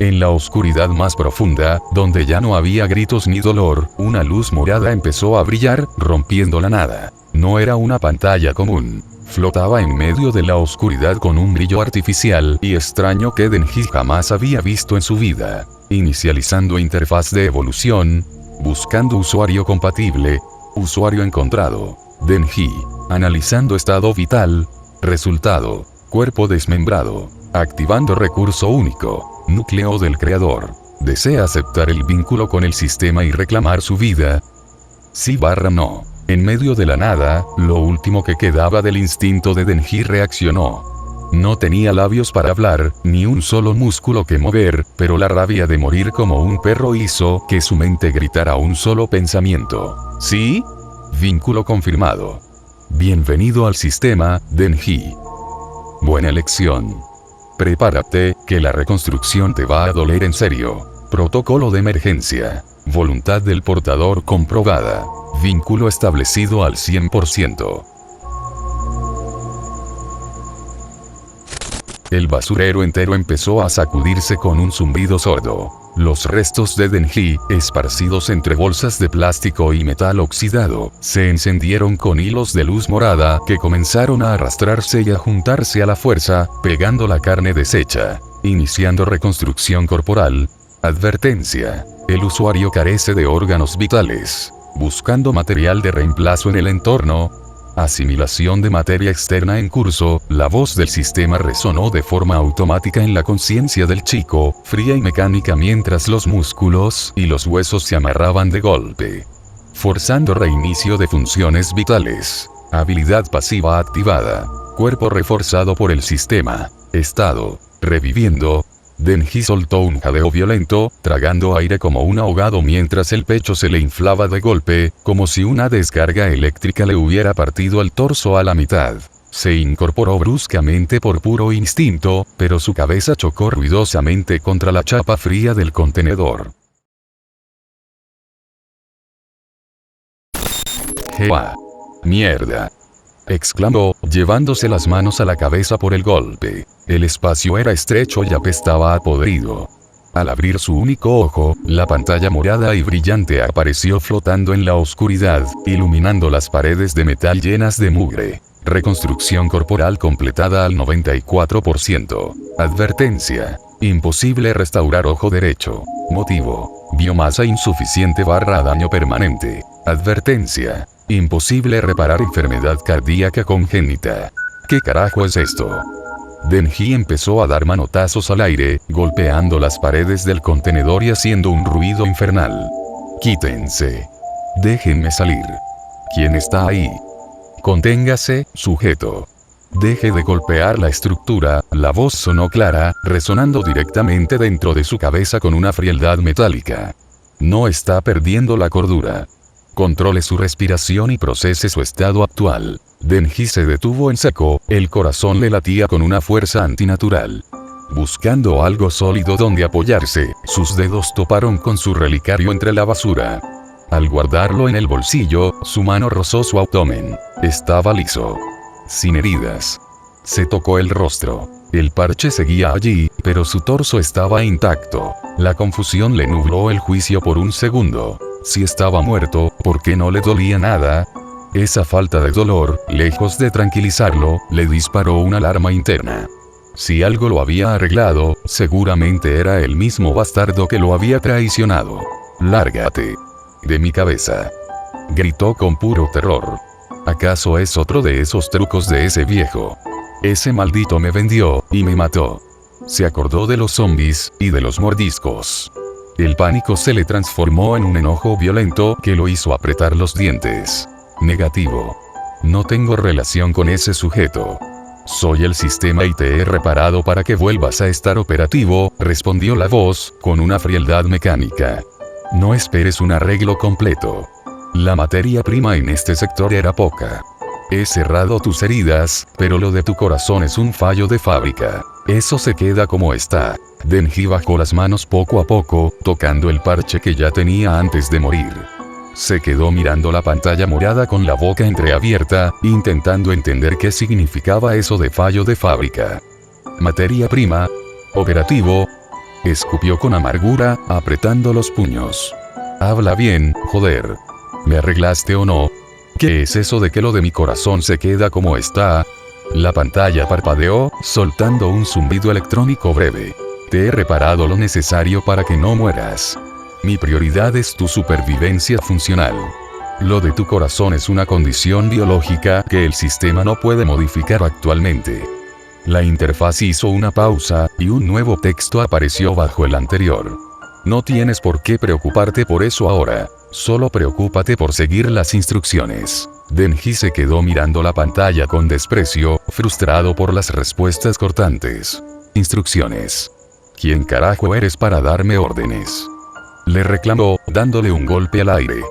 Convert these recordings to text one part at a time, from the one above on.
En la oscuridad más profunda, donde ya no había gritos ni dolor, una luz morada empezó a brillar, rompiendo la nada. No era una pantalla común. Flotaba en medio de la oscuridad con un brillo artificial y extraño que Denji jamás había visto en su vida. Inicializando interfaz de evolución. Buscando usuario compatible. Usuario encontrado. Denji. Analizando estado vital. Resultado. Cuerpo desmembrado. Activando recurso único. Núcleo del creador. ¿Desea aceptar el vínculo con el sistema y reclamar su vida? Sí/no. En medio de la nada, lo último que quedaba del instinto de Denji reaccionó. No tenía labios para hablar, ni un solo músculo que mover, pero la rabia de morir como un perro hizo que su mente gritara un solo pensamiento. ¿Sí? Vínculo confirmado. Bienvenido al sistema, Denji. Buena elección. Prepárate, que la reconstrucción te va a doler en serio. Protocolo de emergencia. Voluntad del portador comprobada. Vínculo establecido al 100%. El basurero entero empezó a sacudirse con un zumbido sordo. Los restos de Denji, esparcidos entre bolsas de plástico y metal oxidado, se encendieron con hilos de luz morada que comenzaron a arrastrarse y a juntarse a la fuerza, pegando la carne deshecha. Iniciando reconstrucción corporal. Advertencia. El usuario carece de órganos vitales. Buscando material de reemplazo en el entorno. Asimilación de materia externa en curso. La voz del sistema resonó de forma automática en la conciencia del chico, fría y mecánica mientras los músculos y los huesos se amarraban de golpe. Forzando reinicio de funciones vitales. Habilidad pasiva activada. Cuerpo reforzado por el sistema. Estado. Reviviendo. Denji soltó un jadeo violento, tragando aire como un ahogado mientras el pecho se le inflaba de golpe, como si una descarga eléctrica le hubiera partido el torso a la mitad. Se incorporó bruscamente por puro instinto, pero su cabeza chocó ruidosamente contra la chapa fría del contenedor. ¡Jea! ¡Mierda!, exclamó, llevándose las manos a la cabeza por el golpe. El espacio era estrecho y apestaba a podrido. Al abrir su único ojo, la pantalla morada y brillante apareció flotando en la oscuridad, iluminando las paredes de metal llenas de mugre. Reconstrucción corporal completada al 94%. Advertencia. Imposible restaurar ojo derecho. Motivo. Biomasa insuficiente / daño permanente. Advertencia. Imposible reparar enfermedad cardíaca congénita. ¿Qué carajo es esto? Denji empezó a dar manotazos al aire, golpeando las paredes del contenedor y haciendo un ruido infernal. Quítense. Déjenme salir. ¿Quién está ahí? Conténgase, sujeto. Deje de golpear la estructura. La voz sonó clara, resonando directamente dentro de su cabeza con una frialdad metálica. No está perdiendo la cordura. Controle su respiración y procese su estado actual. Denji se detuvo en seco, el corazón le latía con una fuerza antinatural. Buscando algo sólido donde apoyarse, sus dedos toparon con su relicario entre la basura. Al guardarlo en el bolsillo, su mano rozó su abdomen. Estaba liso. Sin heridas. Se tocó el rostro. El parche seguía allí, pero su torso estaba intacto. La confusión le nubló el juicio por un segundo. Si estaba muerto, ¿por qué no le dolía nada? Esa falta de dolor, lejos de tranquilizarlo, le disparó una alarma interna. Si algo lo había arreglado, seguramente era el mismo bastardo que lo había traicionado. «Lárgate de mi cabeza», gritó con puro terror. ¿Acaso es otro de esos trucos de ese viejo? Ese maldito me vendió, y me mató. Se acordó de los zombies, y de los mordiscos. El pánico se le transformó en un enojo violento que lo hizo apretar los dientes. Negativo. No tengo relación con ese sujeto. Soy el sistema y te he reparado para que vuelvas a estar operativo, respondió la voz, con una frialdad mecánica. No esperes un arreglo completo. La materia prima en este sector era poca. He cerrado tus heridas, pero lo de tu corazón es un fallo de fábrica. Eso se queda como está. Denji bajó las manos poco a poco, tocando el parche que ya tenía antes de morir. Se quedó mirando la pantalla morada con la boca entreabierta, intentando entender qué significaba eso de fallo de fábrica. Materia prima. Operativo. Escupió con amargura, apretando los puños. Habla bien, joder. ¿Me arreglaste o no? ¿Qué es eso de que lo de mi corazón se queda como está? La pantalla parpadeó, soltando un zumbido electrónico breve. Te he reparado lo necesario para que no mueras. Mi prioridad es tu supervivencia funcional. Lo de tu corazón es una condición biológica que el sistema no puede modificar actualmente. La interfaz hizo una pausa, y un nuevo texto apareció bajo el anterior. No tienes por qué preocuparte por eso ahora. Solo preocúpate por seguir las instrucciones. Denji se quedó mirando la pantalla con desprecio, frustrado por las respuestas cortantes. Instrucciones. ¿Quién carajo eres para darme órdenes? Le reclamó, dándole un golpe al aire.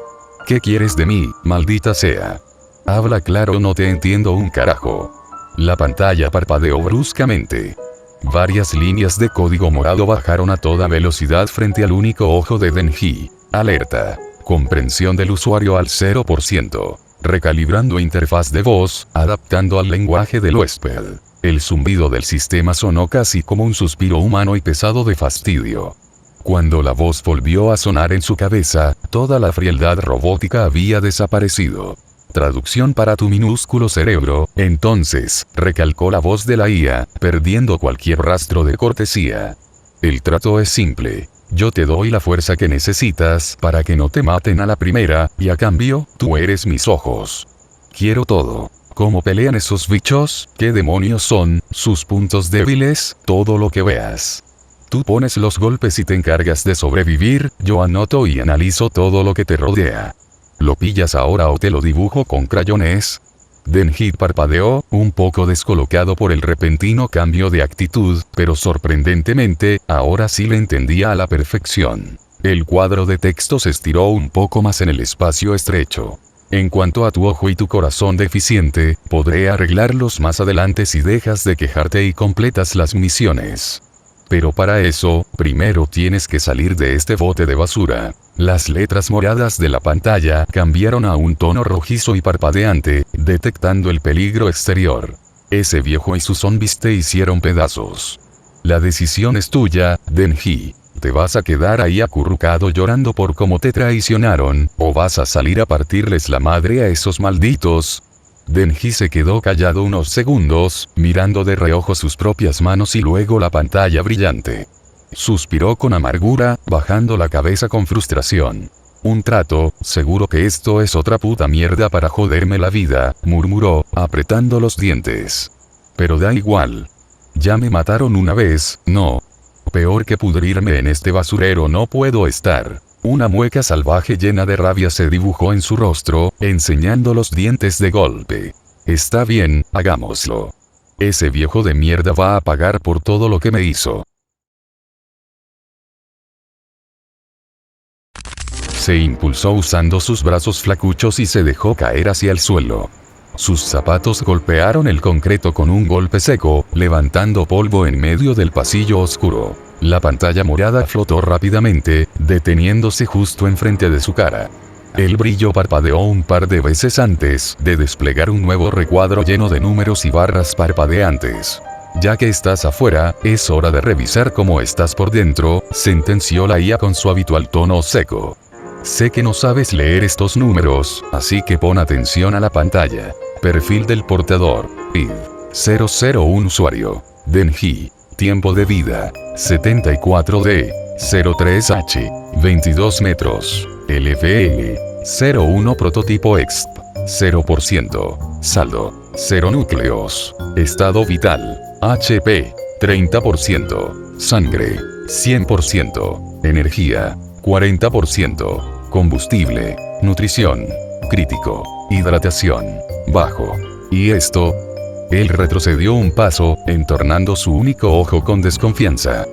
¿Qué quieres de mí, maldita sea? Habla claro, no te entiendo un carajo. La pantalla parpadeó bruscamente. Varias líneas de código morado bajaron a toda velocidad frente al único ojo de Denji. Alerta. Comprensión del usuario al 0%. Recalibrando interfaz de voz, adaptando al lenguaje del huésped. El zumbido del sistema sonó casi como un suspiro humano y pesado de fastidio. Cuando la voz volvió a sonar en su cabeza, toda la frialdad robótica había desaparecido. Traducción para tu minúsculo cerebro, entonces, recalcó la voz de la IA, perdiendo cualquier rastro de cortesía. El trato es simple. Yo te doy la fuerza que necesitas para que no te maten a la primera, y a cambio, tú eres mis ojos. Quiero todo. ¿Cómo pelean esos bichos? ¿Qué demonios son? ¿Sus puntos débiles? Todo lo que veas. Tú pones los golpes y te encargas de sobrevivir, yo anoto y analizo todo lo que te rodea. ¿Lo pillas ahora o te lo dibujo con crayones? Denji parpadeó, un poco descolocado por el repentino cambio de actitud, pero sorprendentemente, ahora sí le entendía a la perfección. El cuadro de texto se estiró un poco más en el espacio estrecho. En cuanto a tu ojo y tu corazón deficiente, podré arreglarlos más adelante si dejas de quejarte y completas las misiones. Pero para eso, primero tienes que salir de este bote de basura. Las letras moradas de la pantalla cambiaron a un tono rojizo y parpadeante, detectando el peligro exterior. Ese viejo y sus zombies te hicieron pedazos. La decisión es tuya, Denji. ¿Te vas a quedar ahí acurrucado llorando por cómo te traicionaron, o vas a salir a partirles la madre a esos malditos? Denji se quedó callado unos segundos, mirando de reojo sus propias manos y luego la pantalla brillante. Suspiró con amargura, bajando la cabeza con frustración. Un trato, seguro que esto es otra puta mierda para joderme la vida, murmuró, apretando los dientes. Pero da igual. Ya me mataron una vez, no. Peor que pudrirme en este basurero no puedo estar. Una mueca salvaje llena de rabia se dibujó en su rostro, enseñando los dientes de golpe. Está bien, hagámoslo. Ese viejo de mierda va a pagar por todo lo que me hizo. Se impulsó usando sus brazos flacuchos y se dejó caer hacia el suelo. Sus zapatos golpearon el concreto con un golpe seco, levantando polvo en medio del pasillo oscuro. La pantalla morada flotó rápidamente, deteniéndose justo enfrente de su cara. El brillo parpadeó un par de veces antes de desplegar un nuevo recuadro lleno de números y barras parpadeantes. Ya que estás afuera, es hora de revisar cómo estás por dentro, sentenció la IA con su habitual tono seco. Sé que no sabes leer estos números, así que pon atención a la pantalla. Perfil del portador. ID. 001 usuario. Denji. Tiempo de vida. 74D. 03H. 22 metros. LVL. 01 prototipo EXP. 0%. Saldo. 0 núcleos. Estado vital. HP. 30%. Sangre. 100%. Energía. 40%. Combustible. Nutrición. Crítico. Hidratación. Bajo. ¿Y esto? Él retrocedió un paso, entornando su único ojo con desconfianza.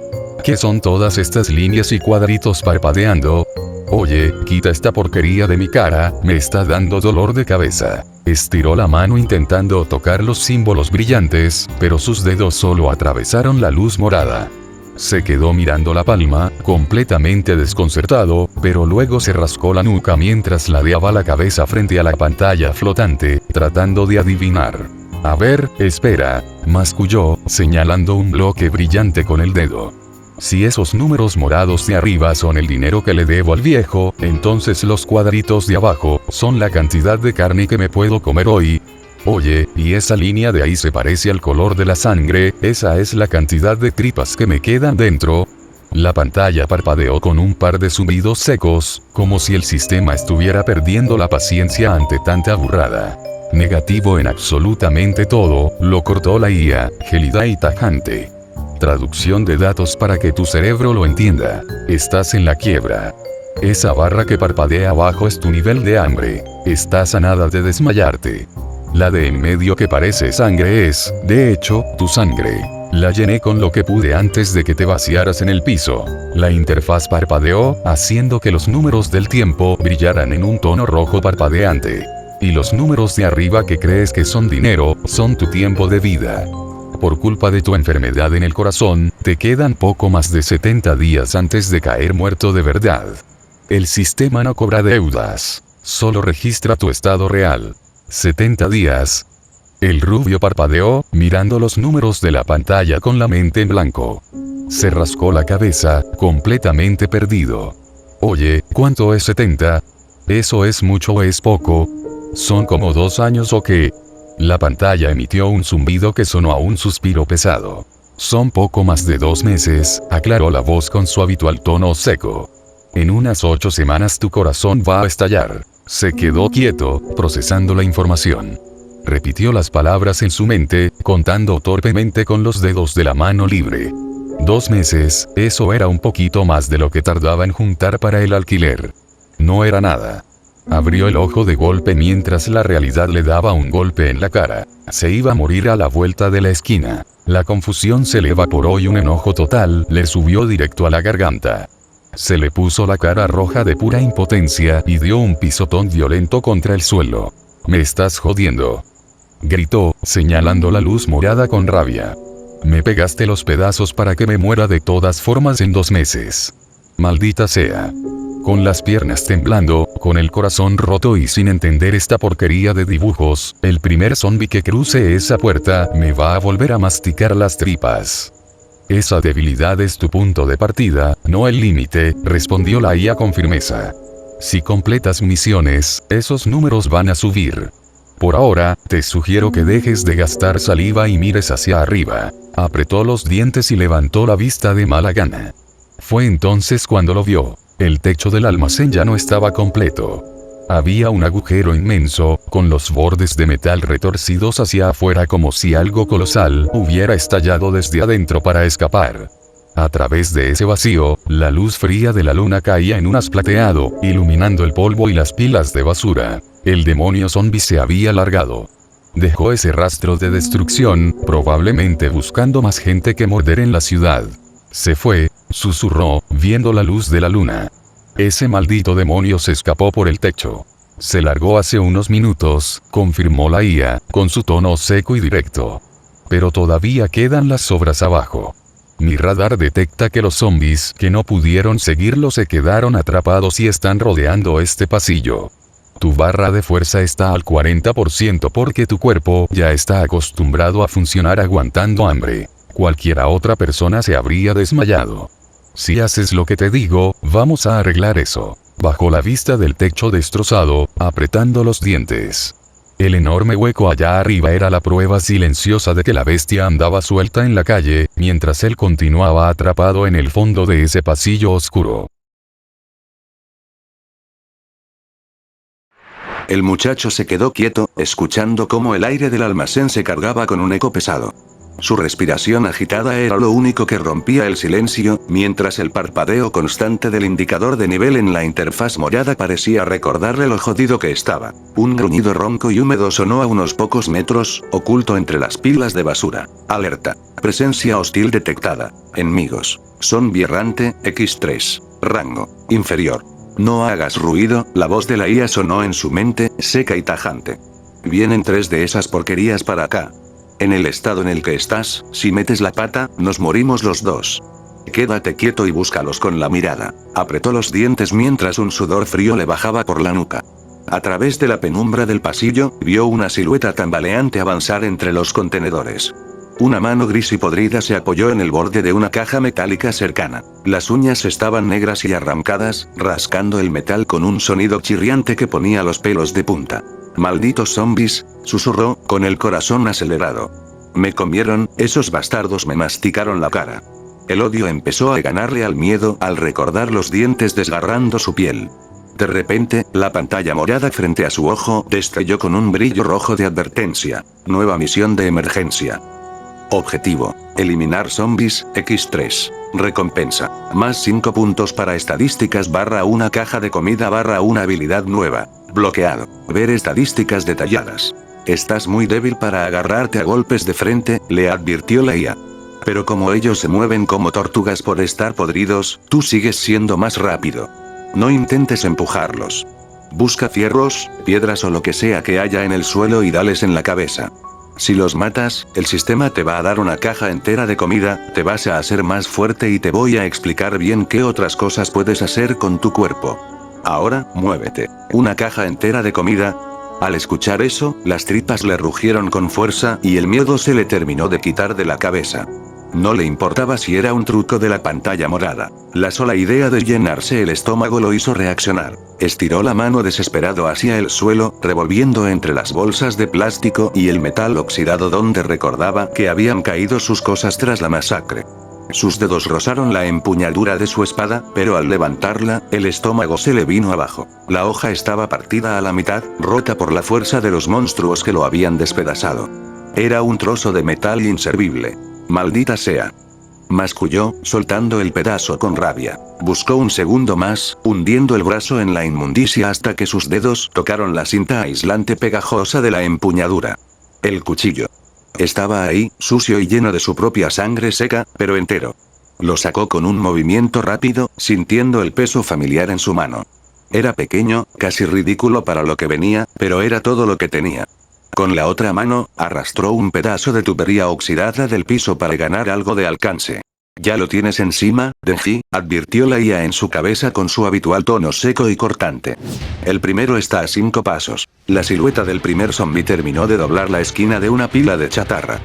¿Qué son todas estas líneas y cuadritos parpadeando? Oye, quita esta porquería de mi cara, me está dando dolor de cabeza. Estiró la mano intentando tocar los símbolos brillantes, pero sus dedos solo atravesaron la luz morada. Se quedó mirando la palma, completamente desconcertado, pero luego se rascó la nuca mientras ladeaba la cabeza frente a la pantalla flotante, tratando de adivinar. A ver, espera, masculló, señalando un bloque brillante con el dedo. Si esos números morados de arriba son el dinero que le debo al viejo, entonces los cuadritos de abajo son la cantidad de carne que me puedo comer hoy. Oye, y esa línea de ahí se parece al color de la sangre, esa es la cantidad de tripas que me quedan dentro. La pantalla parpadeó con un par de zumbidos secos, como si el sistema estuviera perdiendo la paciencia ante tanta burrada. Negativo en absolutamente todo, lo cortó la IA, gélida y tajante. Traducción de datos para que tu cerebro lo entienda. Estás en la quiebra. Esa barra que parpadea abajo es tu nivel de hambre. Estás a nada de desmayarte. La de en medio que parece sangre es, de hecho, tu sangre. La llené con lo que pude antes de que te vaciaras en el piso. La interfaz parpadeó, haciendo que los números del tiempo brillaran en un tono rojo parpadeante. Y los números de arriba que crees que son dinero, son tu tiempo de vida. Por culpa de tu enfermedad en el corazón, te quedan poco más de 70 días antes de caer muerto de verdad. El sistema no cobra deudas, solo registra tu estado real. 70 días. El rubio parpadeó, mirando los números de la pantalla con la mente en blanco. Se rascó la cabeza, completamente perdido. Oye, ¿cuánto es 70? ¿Eso es mucho o es poco? ¿Son como 2 años o qué? La pantalla emitió un zumbido que sonó a un suspiro pesado. Son poco más de 2 meses, aclaró la voz con su habitual tono seco. En unas 8 semanas tu corazón va a estallar. Se quedó quieto, procesando la información. Repitió las palabras en su mente, contando torpemente con los dedos de la mano libre. 2 meses, eso era un poquito más de lo que tardaba en juntar para el alquiler. No era nada. Abrió el ojo de golpe mientras la realidad le daba un golpe en la cara. Se iba a morir a la vuelta de la esquina. La confusión se le evaporó y un enojo total le subió directo a la garganta. Se le puso la cara roja de pura impotencia y dio un pisotón violento contra el suelo. «Me estás jodiendo», gritó, señalando la luz morada con rabia. «Me pegaste los pedazos para que me muera de todas formas en 2 meses. Maldita sea». Con las piernas temblando, con el corazón roto y sin entender esta porquería de dibujos, el primer zombi que cruce esa puerta me va a volver a masticar las tripas. Esa debilidad es tu punto de partida, no el límite, respondió la IA con firmeza. Si completas misiones, esos números van a subir. Por ahora, te sugiero que dejes de gastar saliva y mires hacia arriba. Apretó los dientes y levantó la vista de mala gana. Fue entonces cuando lo vio. El techo del almacén ya no estaba completo. Había un agujero inmenso, con los bordes de metal retorcidos hacia afuera como si algo colosal hubiera estallado desde adentro para escapar. A través de ese vacío, la luz fría de la luna caía en un haz plateado, iluminando el polvo y las pilas de basura. El demonio zombi se había largado. Dejó ese rastro de destrucción, probablemente buscando más gente que morder en la ciudad. Se fue, susurró, viendo la luz de la luna. Ese maldito demonio se escapó por el techo. Se largó hace unos minutos, confirmó la IA, con su tono seco y directo. Pero todavía quedan las sobras abajo. Mi radar detecta que los zombies que no pudieron seguirlo se quedaron atrapados y están rodeando este pasillo. Tu barra de fuerza está al 40% porque tu cuerpo ya está acostumbrado a funcionar aguantando hambre. Cualquiera otra persona se habría desmayado. Si haces lo que te digo, vamos a arreglar eso. Bajó la vista del techo destrozado, apretando los dientes. El enorme hueco allá arriba era la prueba silenciosa de que la bestia andaba suelta en la calle, mientras él continuaba atrapado en el fondo de ese pasillo oscuro. El muchacho se quedó quieto, escuchando cómo el aire del almacén se cargaba con un eco pesado. Su respiración agitada era lo único que rompía el silencio, mientras el parpadeo constante del indicador de nivel en la interfaz morada parecía recordarle lo jodido que estaba. Un gruñido ronco y húmedo sonó a unos pocos metros, oculto entre las pilas de basura. Alerta. Presencia hostil detectada. Enemigos. Zombie errante, X3. Rango. Inferior. No hagas ruido, la voz de la IA sonó en su mente, seca y tajante. Vienen 3 de esas porquerías para acá. En el estado en el que estás, si metes la pata, nos morimos los 2. Quédate quieto y búscalos con la mirada. Apretó los dientes mientras un sudor frío le bajaba por la nuca. A través de la penumbra del pasillo, vio una silueta tambaleante avanzar entre los contenedores. Una mano gris y podrida se apoyó en el borde de una caja metálica cercana. Las uñas estaban negras y arrancadas, rascando el metal con un sonido chirriante que ponía los pelos de punta. «Malditos zombies», susurró, con el corazón acelerado. «Me comieron, esos bastardos me masticaron la cara». El odio empezó a ganarle al miedo al recordar los dientes desgarrando su piel. De repente, la pantalla morada frente a su ojo destelló con un brillo rojo de advertencia. Nueva misión de emergencia. Objetivo: eliminar zombies, X3. Recompensa: más 5 puntos para estadísticas / una caja de comida / una habilidad nueva. Bloqueado. Ver estadísticas detalladas. Estás muy débil para agarrarte a golpes de frente, le advirtió la IA. Pero como ellos se mueven como tortugas por estar podridos, tú sigues siendo más rápido. No intentes empujarlos. Busca fierros, piedras o lo que sea que haya en el suelo y dales en la cabeza. Si los matas, el sistema te va a dar una caja entera de comida, te vas a hacer más fuerte y te voy a explicar bien qué otras cosas puedes hacer con tu cuerpo. Ahora, muévete. Una caja entera de comida. Al escuchar eso, las tripas le rugieron con fuerza y el miedo se le terminó de quitar de la cabeza. No le importaba si era un truco de la pantalla morada. La sola idea de llenarse el estómago lo hizo reaccionar. Estiró la mano desesperado hacia el suelo, revolviendo entre las bolsas de plástico y el metal oxidado donde recordaba que habían caído sus cosas tras la masacre. Sus dedos rozaron la empuñadura de su espada, pero al levantarla, el estómago se le vino abajo. La hoja estaba partida a la mitad, rota por la fuerza de los monstruos que lo habían despedazado. Era un trozo de metal inservible. «Maldita sea», masculló, soltando el pedazo con rabia. Buscó un segundo más, hundiendo el brazo en la inmundicia hasta que sus dedos tocaron la cinta aislante pegajosa de la empuñadura. El cuchillo. Estaba ahí, sucio y lleno de su propia sangre seca, pero entero. Lo sacó con un movimiento rápido, sintiendo el peso familiar en su mano. Era pequeño, casi ridículo para lo que venía, pero era todo lo que tenía. Con la otra mano, arrastró un pedazo de tubería oxidada del piso para ganar algo de alcance. «Ya lo tienes encima, Denji», advirtió la IA en su cabeza con su habitual tono seco y cortante. El primero está a 5 pasos. La silueta del primer zombi terminó de doblar la esquina de una pila de chatarra.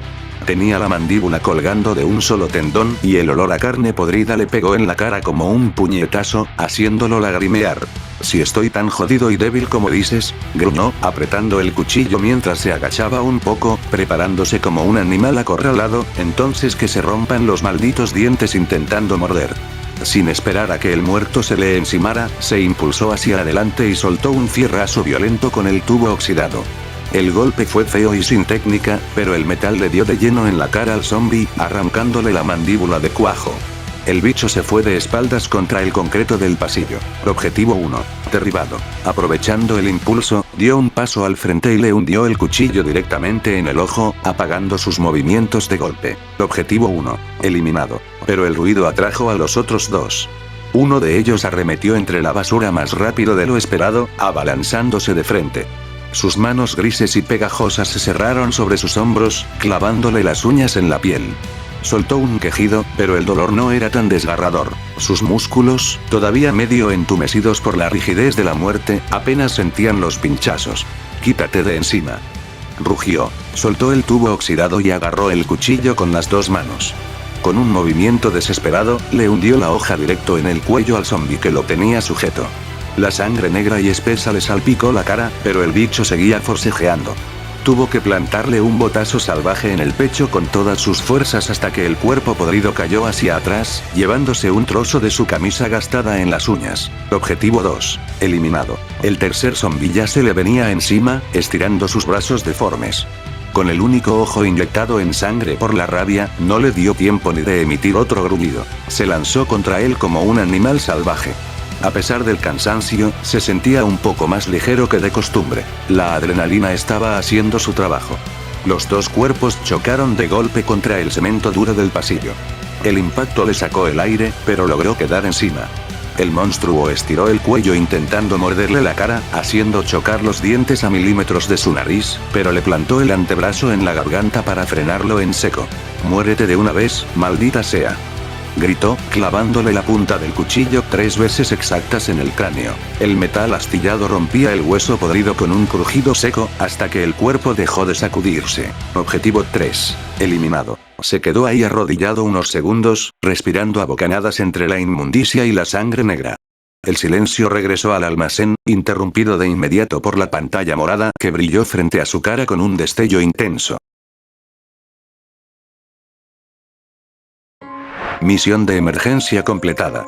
Tenía la mandíbula colgando de un solo tendón y el olor a carne podrida le pegó en la cara como un puñetazo, haciéndolo lagrimear. «Si estoy tan jodido y débil como dices», gruñó, apretando el cuchillo mientras se agachaba un poco, preparándose como un animal acorralado, entonces que se rompan los malditos dientes intentando morder. Sin esperar a que el muerto se le encimara, se impulsó hacia adelante y soltó un fierrazo violento con el tubo oxidado. El golpe fue feo y sin técnica, pero el metal le dio de lleno en la cara al zombi, arrancándole la mandíbula de cuajo. El bicho se fue de espaldas contra el concreto del pasillo. Objetivo 1. Derribado. Aprovechando el impulso, dio un paso al frente y le hundió el cuchillo directamente en el ojo, apagando sus movimientos de golpe. Objetivo 1. Eliminado. Pero el ruido atrajo a los otros dos. Uno de ellos arremetió entre la basura más rápido de lo esperado, abalanzándose de frente. Sus manos grises y pegajosas se cerraron sobre sus hombros, clavándole las uñas en la piel. Soltó un quejido, pero el dolor no era tan desgarrador. Sus músculos, todavía medio entumecidos por la rigidez de la muerte, apenas sentían los pinchazos. «Quítate de encima», rugió. Soltó el tubo oxidado y agarró el cuchillo con las dos manos. Con un movimiento desesperado, le hundió la hoja directo en el cuello al zombi que lo tenía sujeto. La sangre negra y espesa le salpicó la cara, pero el bicho seguía forcejeando. Tuvo que plantarle un botazo salvaje en el pecho con todas sus fuerzas hasta que el cuerpo podrido cayó hacia atrás, llevándose un trozo de su camisa gastada en las uñas. Objetivo 2. Eliminado. El tercer zombi ya se le venía encima, estirando sus brazos deformes. Con el único ojo inyectado en sangre por la rabia, no le dio tiempo ni de emitir otro gruñido. Se lanzó contra él como un animal salvaje. A pesar del cansancio, se sentía un poco más ligero que de costumbre. La adrenalina estaba haciendo su trabajo. Los dos cuerpos chocaron de golpe contra el cemento duro del pasillo. El impacto le sacó el aire, pero logró quedar encima. El monstruo estiró el cuello intentando morderle la cara, haciendo chocar los dientes a milímetros de su nariz, pero le plantó el antebrazo en la garganta para frenarlo en seco. «Muérete de una vez, maldita sea», gritó, clavándole la punta del cuchillo 3 veces exactas en el cráneo. El metal astillado rompía el hueso podrido con un crujido seco, hasta que el cuerpo dejó de sacudirse. Objetivo 3. Eliminado. Se quedó ahí arrodillado unos segundos, respirando a bocanadas entre la inmundicia y la sangre negra. El silencio regresó al almacén, interrumpido de inmediato por la pantalla morada que brilló frente a su cara con un destello intenso. Misión de emergencia completada.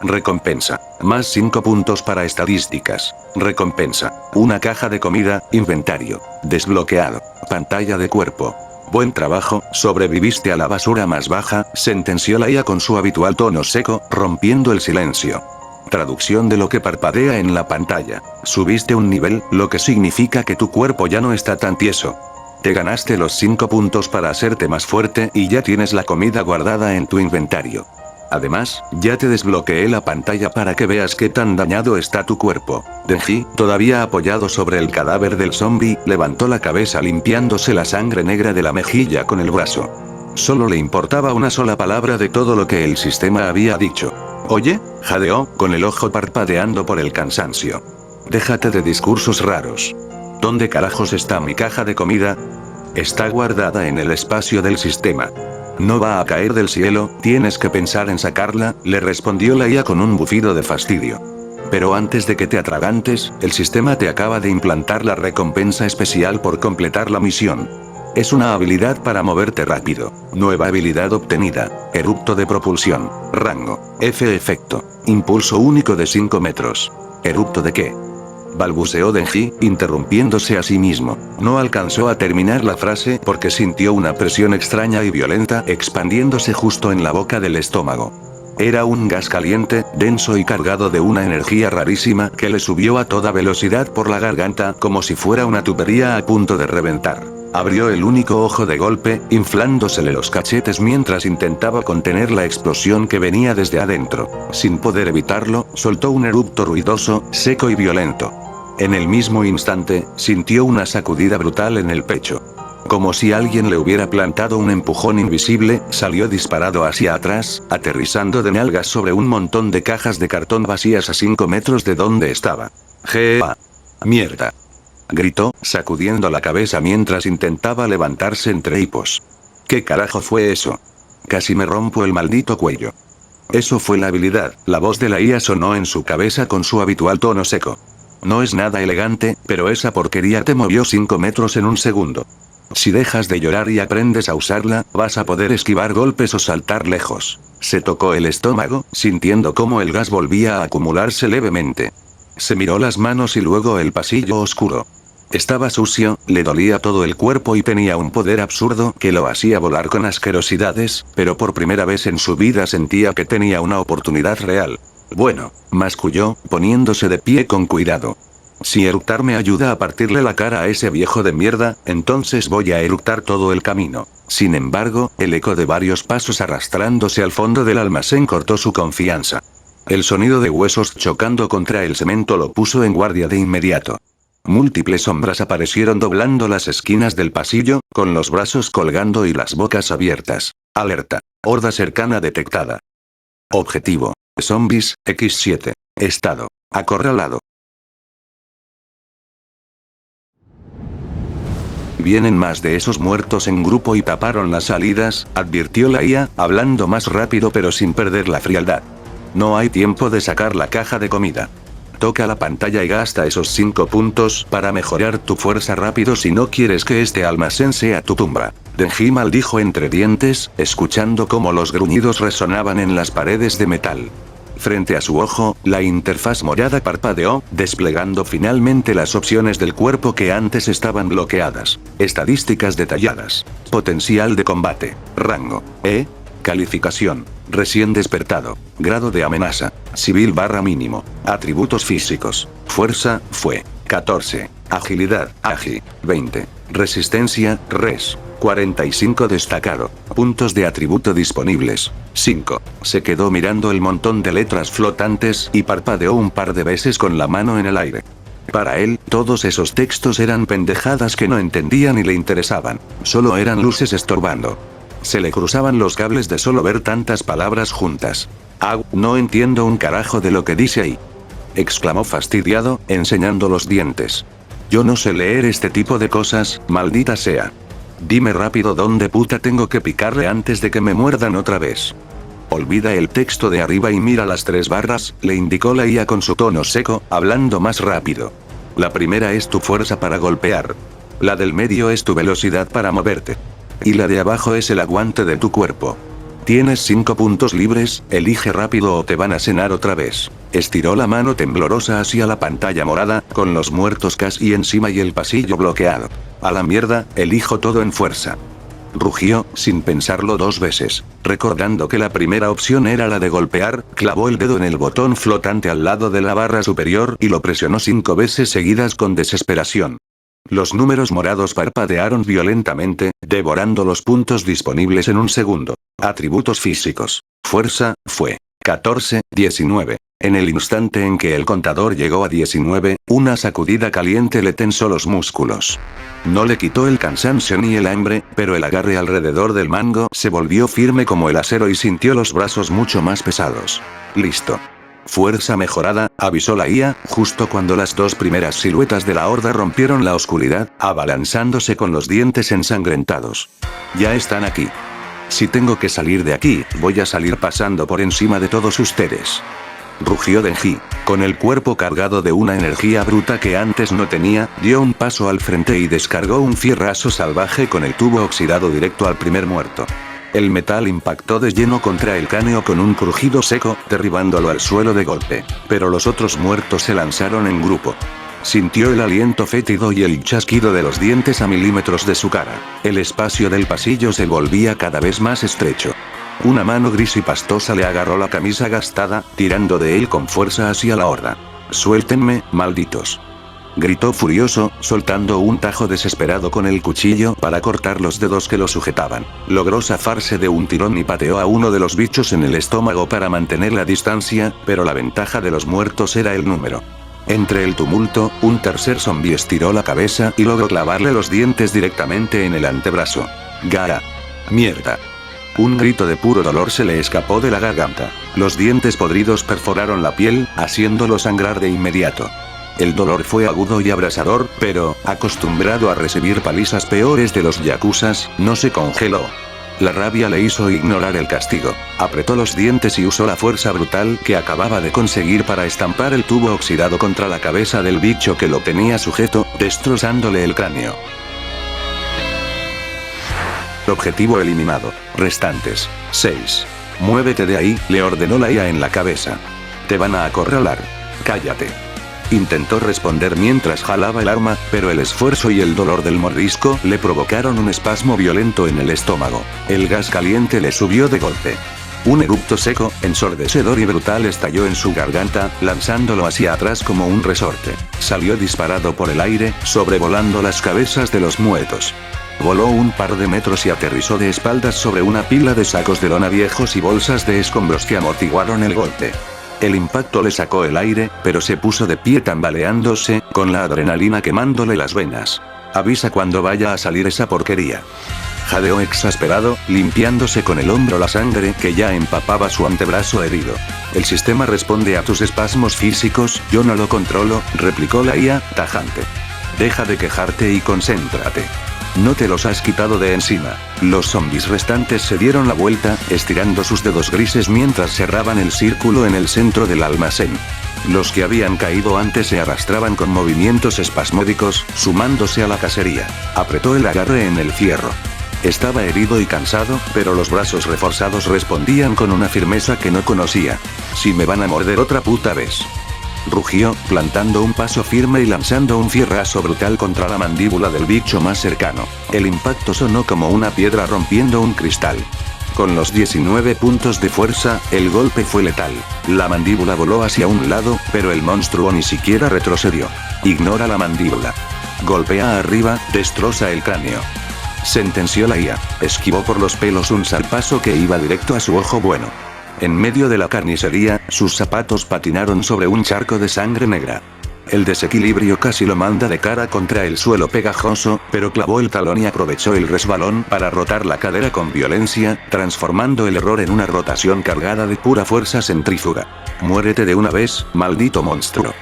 Recompensa. Más 5 puntos para estadísticas. Recompensa. Una caja de comida, inventario. Desbloqueado. Pantalla de cuerpo. Buen trabajo, sobreviviste a la basura más baja, sentenció la IA con su habitual tono seco, rompiendo el silencio. Traducción de lo que parpadea en la pantalla. Subiste un nivel, lo que significa que tu cuerpo ya no está tan tieso. Te ganaste los 5 puntos para hacerte más fuerte y ya tienes la comida guardada en tu inventario. Además, ya te desbloqueé la pantalla para que veas qué tan dañado está tu cuerpo. Denji, todavía apoyado sobre el cadáver del zombie, levantó la cabeza limpiándose la sangre negra de la mejilla con el brazo. Solo le importaba una sola palabra de todo lo que el sistema había dicho. «Oye», jadeó, con el ojo parpadeando por el cansancio. «Déjate de discursos raros. ¿Dónde carajos está mi caja de comida?» «Está guardada en el espacio del sistema. No va a caer del cielo, tienes que pensar en sacarla», le respondió la IA con un bufido de fastidio. «Pero antes de que te atragantes, el sistema te acaba de implantar la recompensa especial por completar la misión. Es una habilidad para moverte rápido. Nueva habilidad obtenida. Eructo de propulsión. Rango. F efecto. Impulso único de 5 metros. ¿Eructo de qué?», balbuceó Denji, interrumpiéndose a sí mismo. No alcanzó a terminar la frase porque sintió una presión extraña y violenta expandiéndose justo en la boca del estómago. Era un gas caliente, denso y cargado de una energía rarísima que le subió a toda velocidad por la garganta como si fuera una tubería a punto de reventar. Abrió el único ojo de golpe, inflándosele los cachetes mientras intentaba contener la explosión que venía desde adentro. Sin poder evitarlo, soltó un eructo ruidoso, seco y violento. En el mismo instante, sintió una sacudida brutal en el pecho. Como si alguien le hubiera plantado un empujón invisible, salió disparado hacia atrás, aterrizando de nalgas sobre un montón de cajas de cartón vacías a 5 metros de donde estaba. ¡Jea! ¡Mierda!, gritó, sacudiendo la cabeza mientras intentaba levantarse entre hipos. ¿Qué carajo fue eso? Casi me rompo el maldito cuello. Eso fue la habilidad, la voz de la IA sonó en su cabeza con su habitual tono seco. No es nada elegante, pero esa porquería te movió 5 metros en un segundo. Si dejas de llorar y aprendes a usarla, vas a poder esquivar golpes o saltar lejos. Se tocó el estómago, sintiendo cómo el gas volvía a acumularse levemente. Se miró las manos y luego el pasillo oscuro. Estaba sucio, le dolía todo el cuerpo y tenía un poder absurdo que lo hacía volar con asquerosidades, pero por primera vez en su vida sentía que tenía una oportunidad real. Bueno, masculló, poniéndose de pie con cuidado. Si eructar me ayuda a partirle la cara a ese viejo de mierda, entonces voy a eructar todo el camino. Sin embargo, el eco de varios pasos arrastrándose al fondo del almacén cortó su confianza. El sonido de huesos chocando contra el cemento lo puso en guardia de inmediato. Múltiples sombras aparecieron doblando las esquinas del pasillo, con los brazos colgando y las bocas abiertas. Alerta. Horda cercana detectada. Objetivo. Zombies, X7. Estado. Acorralado. Vienen más de esos muertos en grupo y taparon las salidas, advirtió la IA, hablando más rápido pero sin perder la frialdad. No hay tiempo de sacar la caja de comida. Toca la pantalla y gasta esos 5 puntos para mejorar tu fuerza rápido si no quieres que este almacén sea tu tumba. Denji maldijo entre dientes, escuchando cómo los gruñidos resonaban en las paredes de metal. Frente a su ojo, la interfaz morada parpadeó, desplegando finalmente las opciones del cuerpo que antes estaban bloqueadas. Estadísticas detalladas. Potencial de combate. Rango. E. Calificación. Recién despertado. Grado de amenaza. Civil / mínimo. Atributos físicos. Fuerza, fue. 14. Agilidad, agi. 20. Resistencia, res. 45 destacado. Puntos de atributo disponibles. 5. Se quedó mirando el montón de letras flotantes y parpadeó un par de veces con la mano en el aire. Para él, todos esos textos eran pendejadas que no entendía ni le interesaban. Solo eran luces estorbando. Se le cruzaban los cables de solo ver tantas palabras juntas. No entiendo un carajo de lo que dice ahí, exclamó fastidiado, enseñando los dientes. Yo no sé leer este tipo de cosas, maldita sea. Dime rápido dónde puta tengo que picarle antes de que me muerdan otra vez. Olvida el texto de arriba y mira las 3 barras, le indicó la IA con su tono seco, hablando más rápido. La primera es tu fuerza para golpear. La del medio es tu velocidad para moverte. Y la de abajo es el aguante de tu cuerpo. Tienes 5 puntos libres, elige rápido o te van a cenar otra vez. Estiró la mano temblorosa hacia la pantalla morada, con los muertos casi encima y el pasillo bloqueado. A la mierda, elijo todo en fuerza. Rugió, sin pensarlo 2 veces. Recordando que la primera opción era la de golpear, clavó el dedo en el botón flotante al lado de la barra superior y lo presionó 5 veces seguidas con desesperación. Los números morados parpadearon violentamente, devorando los puntos disponibles en un segundo. Atributos físicos. Fuerza, fue 14, 19. En el instante en que el contador llegó a 19, una sacudida caliente le tensó los músculos. No le quitó el cansancio ni el hambre, pero el agarre alrededor del mango se volvió firme como el acero y sintió los brazos mucho más pesados. Listo. Fuerza mejorada, avisó la IA, justo cuando las 2 primeras siluetas de la horda rompieron la oscuridad, abalanzándose con los dientes ensangrentados. Ya están aquí. Si tengo que salir de aquí, voy a salir pasando por encima de todos ustedes. Rugió Denji. Con el cuerpo cargado de una energía bruta que antes no tenía, dio un paso al frente y descargó un fierrazo salvaje con el tubo oxidado directo al primer muerto. El metal impactó de lleno contra el cráneo con un crujido seco, derribándolo al suelo de golpe. Pero los otros muertos se lanzaron en grupo. Sintió el aliento fétido y el chasquido de los dientes a milímetros de su cara. El espacio del pasillo se volvía cada vez más estrecho. Una mano gris y pastosa le agarró la camisa gastada, tirando de él con fuerza hacia la horda. «Suéltenme, malditos», gritó furioso, soltando un tajo desesperado con el cuchillo para cortar los dedos que lo sujetaban. Logró zafarse de un tirón y pateó a uno de los bichos en el estómago para mantener la distancia, pero la ventaja de los muertos era el número. Entre el tumulto, un tercer zombi estiró la cabeza y logró clavarle los dientes directamente en el antebrazo. «Gara. Mierda». Un grito de puro dolor se le escapó de la garganta. Los dientes podridos perforaron la piel, haciéndolo sangrar de inmediato. El dolor fue agudo y abrasador, pero, acostumbrado a recibir palizas peores de los yakuzas, no se congeló. La rabia le hizo ignorar el castigo. Apretó los dientes y usó la fuerza brutal que acababa de conseguir para estampar el tubo oxidado contra la cabeza del bicho que lo tenía sujeto, destrozándole el cráneo. Objetivo eliminado. Restantes. 6. Muévete de ahí, le ordenó la IA en la cabeza. Te van a acorralar. Cállate. Intentó responder mientras jalaba el arma, pero el esfuerzo y el dolor del mordisco le provocaron un espasmo violento en el estómago. El gas caliente le subió de golpe. Un eructo seco, ensordecedor y brutal estalló en su garganta, lanzándolo hacia atrás como un resorte. Salió disparado por el aire, sobrevolando las cabezas de los muertos. Voló un par de metros y aterrizó de espaldas sobre una pila de sacos de lona viejos y bolsas de escombros que amortiguaron el golpe. El impacto le sacó el aire, pero se puso de pie tambaleándose, con la adrenalina quemándole las venas. Avisa cuando vaya a salir esa porquería. Jadeó exasperado, limpiándose con el hombro la sangre que ya empapaba su antebrazo herido. El sistema responde a tus espasmos físicos, yo no lo controlo, replicó la IA, tajante. Deja de quejarte y concéntrate. No te los has quitado de encima. Los zombis restantes se dieron la vuelta, estirando sus dedos grises mientras cerraban el círculo en el centro del almacén. Los que habían caído antes se arrastraban con movimientos espasmódicos, sumándose a la cacería. Apretó el agarre en el fierro. Estaba herido y cansado, pero los brazos reforzados respondían con una firmeza que no conocía. Si me van a morder otra puta vez. Rugió, plantando un paso firme y lanzando un fierrazo brutal contra la mandíbula del bicho más cercano. El impacto sonó como una piedra rompiendo un cristal. Con los 19 puntos de fuerza, el golpe fue letal. La mandíbula voló hacia un lado, pero el monstruo ni siquiera retrocedió. Ignora la mandíbula. Golpea arriba, destroza el cráneo. Sentenció la IA. Esquivó por los pelos un zarpazo que iba directo a su ojo bueno. En medio de la carnicería, sus zapatos patinaron sobre un charco de sangre negra. El desequilibrio casi lo manda de cara contra el suelo pegajoso, pero clavó el talón y aprovechó el resbalón para rotar la cadera con violencia, transformando el error en una rotación cargada de pura fuerza centrífuga. Muérete de una vez, maldito monstruo.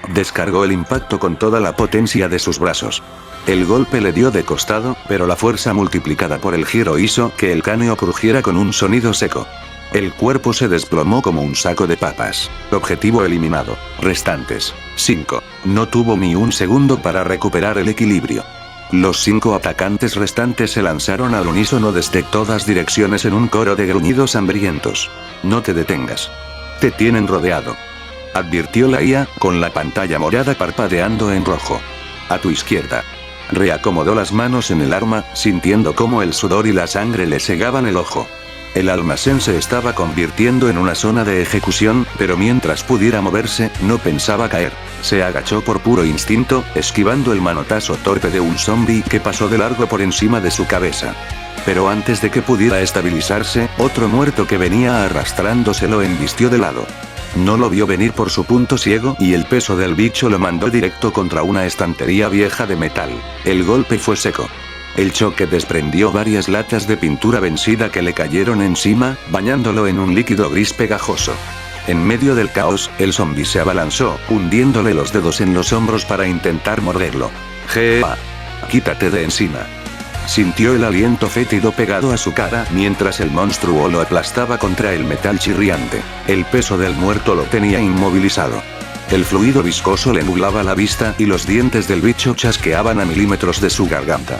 Descargó el impacto con toda la potencia de sus brazos. El golpe le dio de costado, pero la fuerza multiplicada por el giro hizo que el cráneo crujiera con un sonido seco. El cuerpo se desplomó como un saco de papas. Objetivo eliminado. Restantes: 5. No tuvo ni un segundo para recuperar el equilibrio. Los 5 atacantes restantes se lanzaron al unísono desde todas direcciones en un coro de gruñidos hambrientos. No te detengas. Te tienen rodeado, advirtió la IA, con la pantalla morada parpadeando en rojo. A tu izquierda. Reacomodó las manos en el arma, sintiendo cómo el sudor y la sangre le cegaban el ojo. El almacén se estaba convirtiendo en una zona de ejecución, pero mientras pudiera moverse, no pensaba caer. Se agachó por puro instinto, esquivando el manotazo torpe de un zombi que pasó de largo por encima de su cabeza. Pero antes de que pudiera estabilizarse, otro muerto que venía arrastrándose lo embistió de lado. No lo vio venir por su punto ciego y el peso del bicho lo mandó directo contra una estantería vieja de metal. El golpe fue seco. El choque desprendió varias latas de pintura vencida que le cayeron encima, bañándolo en un líquido gris pegajoso. En medio del caos, el zombi se abalanzó, hundiéndole los dedos en los hombros para intentar morderlo. ¡Jea! ¡Quítate de encima! Sintió el aliento fétido pegado a su cara mientras el monstruo lo aplastaba contra el metal chirriante. El peso del muerto lo tenía inmovilizado. El fluido viscoso le nublaba la vista y los dientes del bicho chasqueaban a milímetros de su garganta.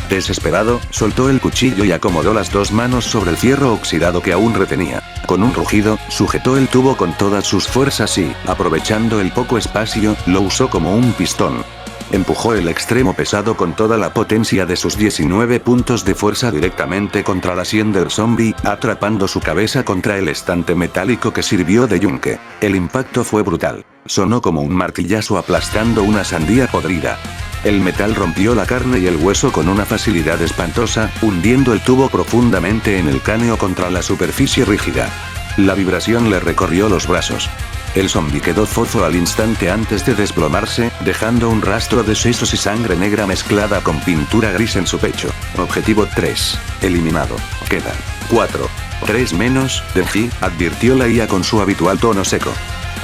Desesperado, soltó el cuchillo y acomodó las dos manos sobre el fierro oxidado que aún retenía. Con un rugido, sujetó el tubo con todas sus fuerzas y, aprovechando el poco espacio, lo usó como un pistón. Empujó el extremo pesado con toda la potencia de sus 19 puntos de fuerza directamente contra la sien del zombie, atrapando su cabeza contra el estante metálico que sirvió de yunque. El impacto fue brutal. Sonó como un martillazo aplastando una sandía podrida. El metal rompió la carne y el hueso con una facilidad espantosa, hundiendo el tubo profundamente en el cráneo contra la superficie rígida. La vibración le recorrió los brazos. El zombi quedó fofo al instante antes de desplomarse, dejando un rastro de sesos y sangre negra mezclada con pintura gris en su pecho. Objetivo 3. Eliminado. Quedan 4. 3 menos, Denji, advirtió la IA con su habitual tono seco.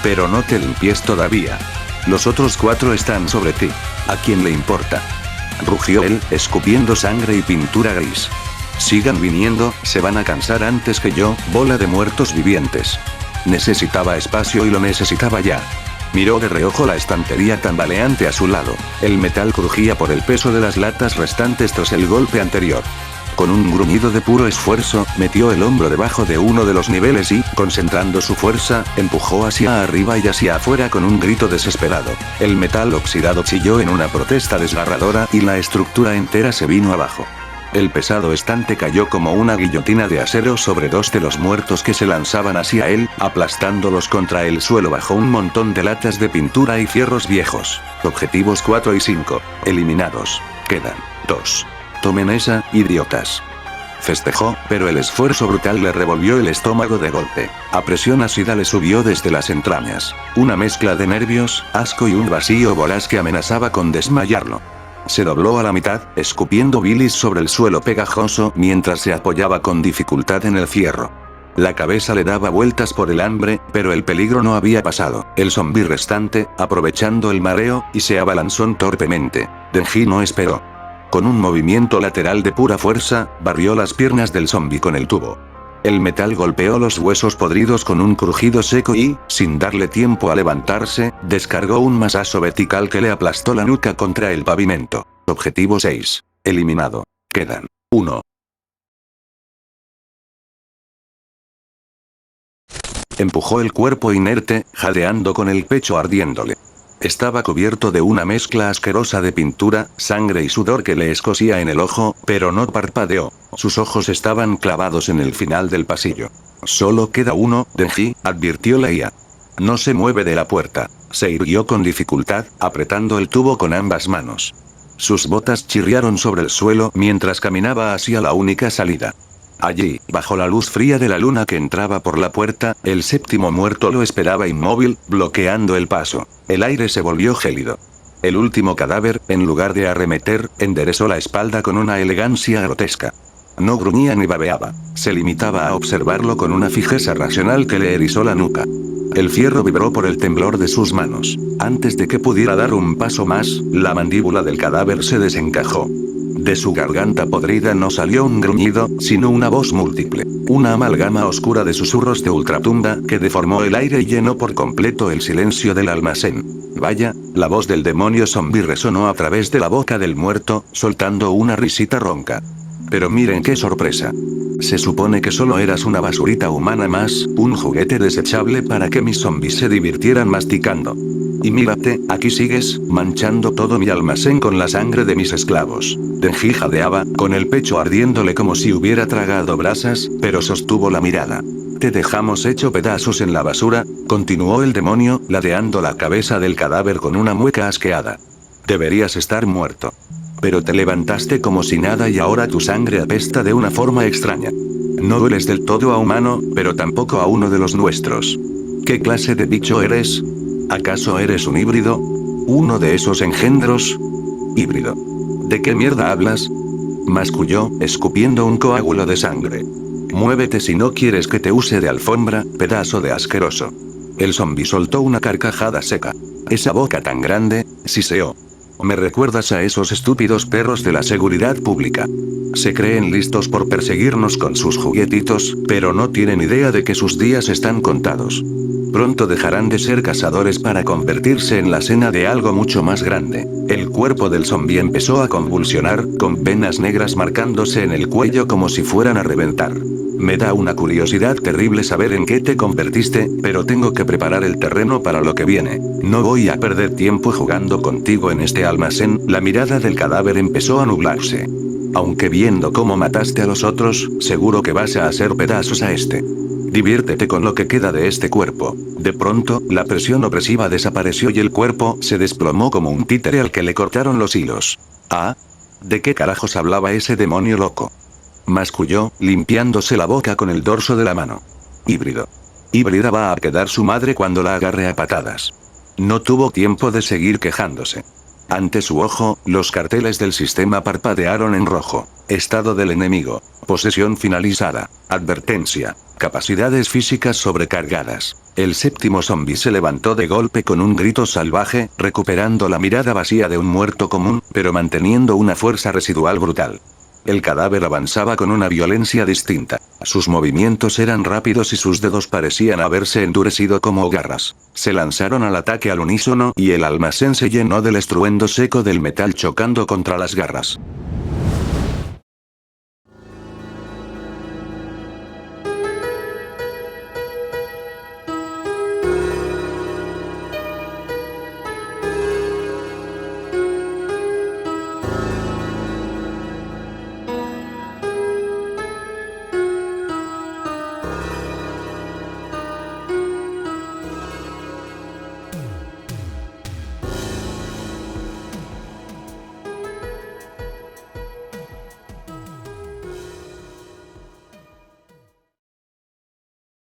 Pero no te limpies todavía. Los otros 4 están sobre ti. ¿A quién le importa? Rugió él, escupiendo sangre y pintura gris. Sigan viniendo, se van a cansar antes que yo, bola de muertos vivientes. Necesitaba espacio y lo necesitaba ya. Miró de reojo la estantería tambaleante a su lado. El metal crujía por el peso de las latas restantes tras el golpe anterior. Con un gruñido de puro esfuerzo, metió el hombro debajo de uno de los niveles y, concentrando su fuerza, empujó hacia arriba y hacia afuera con un grito desesperado. El metal oxidado chilló en una protesta desgarradora y la estructura entera se vino abajo. El pesado estante cayó como una guillotina de acero sobre 2 de los muertos que se lanzaban hacia él, aplastándolos contra el suelo bajo un montón de latas de pintura y fierros viejos. Objetivos 4 y 5. Eliminados. Quedan 2. Tomen esa, idiotas. Festejó, pero el esfuerzo brutal le revolvió el estómago de golpe. A presión ácida le subió desde las entrañas. Una mezcla de nervios, asco y un vacío voraz que amenazaba con desmayarlo. Se dobló a la mitad, escupiendo bilis sobre el suelo pegajoso mientras se apoyaba con dificultad en el fierro. La cabeza le daba vueltas por el hambre, pero el peligro no había pasado. El zombi restante, aprovechando el mareo, y se abalanzó torpemente. Denji no esperó. Con un movimiento lateral de pura fuerza, barrió las piernas del zombi con el tubo. El metal golpeó los huesos podridos con un crujido seco y, sin darle tiempo a levantarse, descargó un mazazo vertical que le aplastó la nuca contra el pavimento. Objetivo 6. Eliminado. Quedan 1. Empujó el cuerpo inerte, jadeando con el pecho ardiéndole. Estaba cubierto de una mezcla asquerosa de pintura, sangre y sudor que le escocía en el ojo, pero no parpadeó. Sus ojos estaban clavados en el final del pasillo. Solo queda uno, Denji, advirtió la IA. No se mueve de la puerta. Se irguió con dificultad, apretando el tubo con ambas manos. Sus botas chirriaron sobre el suelo mientras caminaba hacia la única salida. Allí, bajo la luz fría de la luna que entraba por la puerta, el séptimo muerto lo esperaba inmóvil, bloqueando el paso. El aire se volvió gélido. El último cadáver, en lugar de arremeter, enderezó la espalda con una elegancia grotesca. No gruñía ni babeaba. Se limitaba a observarlo con una fijeza racional que le erizó la nuca. El fierro vibró por el temblor de sus manos. Antes de que pudiera dar un paso más, la mandíbula del cadáver se desencajó. De su garganta podrida no salió un gruñido, sino una voz múltiple. Una amalgama oscura de susurros de ultratumba que deformó el aire y llenó por completo el silencio del almacén. Vaya, la voz del demonio zombie resonó a través de la boca del muerto, soltando una risita ronca. Pero miren qué sorpresa. Se supone que solo eras una basurita humana más, un juguete desechable para que mis zombies se divirtieran masticando. Y mírate, aquí sigues, manchando todo mi almacén con la sangre de mis esclavos. Denji jadeaba, con el pecho ardiéndole como si hubiera tragado brasas, pero sostuvo la mirada. Te dejamos hecho pedazos en la basura, continuó el demonio, ladeando la cabeza del cadáver con una mueca asqueada. Deberías estar muerto. Pero te levantaste como si nada y ahora tu sangre apesta de una forma extraña. No hueles del todo a humano, pero tampoco a uno de los nuestros. ¿Qué clase de bicho eres? ¿Acaso eres un híbrido? ¿Uno de esos engendros? Híbrido. ¿De qué mierda hablas? Masculló, escupiendo un coágulo de sangre. Muévete si no quieres que te use de alfombra, pedazo de asqueroso. El zombi soltó una carcajada seca. Esa boca tan grande, siseó. Me recuerdas a esos estúpidos perros de la seguridad pública. Se creen listos por perseguirnos con sus juguetitos, pero no tienen idea de que sus días están contados. Pronto dejarán de ser cazadores para convertirse en la cena de algo mucho más grande. El cuerpo del zombi empezó a convulsionar, con venas negras marcándose en el cuello como si fueran a reventar. Me da una curiosidad terrible saber en qué te convertiste, pero tengo que preparar el terreno para lo que viene. No voy a perder tiempo jugando contigo en este almacén. La mirada del cadáver empezó a nublarse. Aunque viendo cómo mataste a los otros, seguro que vas a hacer pedazos a este. Diviértete con lo que queda de este cuerpo. De pronto, la presión opresiva desapareció y el cuerpo se desplomó como un títere al que le cortaron los hilos. ¿Ah? ¿De qué carajos hablaba ese demonio loco? Masculló, limpiándose la boca con el dorso de la mano. Híbrido. Híbrida va a quedar su madre cuando la agarre a patadas. No tuvo tiempo de seguir quejándose. Ante su ojo, los carteles del sistema parpadearon en rojo. Estado del enemigo. Posesión finalizada. Advertencia. Capacidades físicas sobrecargadas. El séptimo zombi se levantó de golpe con un grito salvaje, recuperando la mirada vacía de un muerto común, pero manteniendo una fuerza residual brutal. El cadáver avanzaba con una violencia distinta. Sus movimientos eran rápidos y sus dedos parecían haberse endurecido como garras. Se lanzaron al ataque al unísono y el almacén se llenó del estruendo seco del metal chocando contra las garras.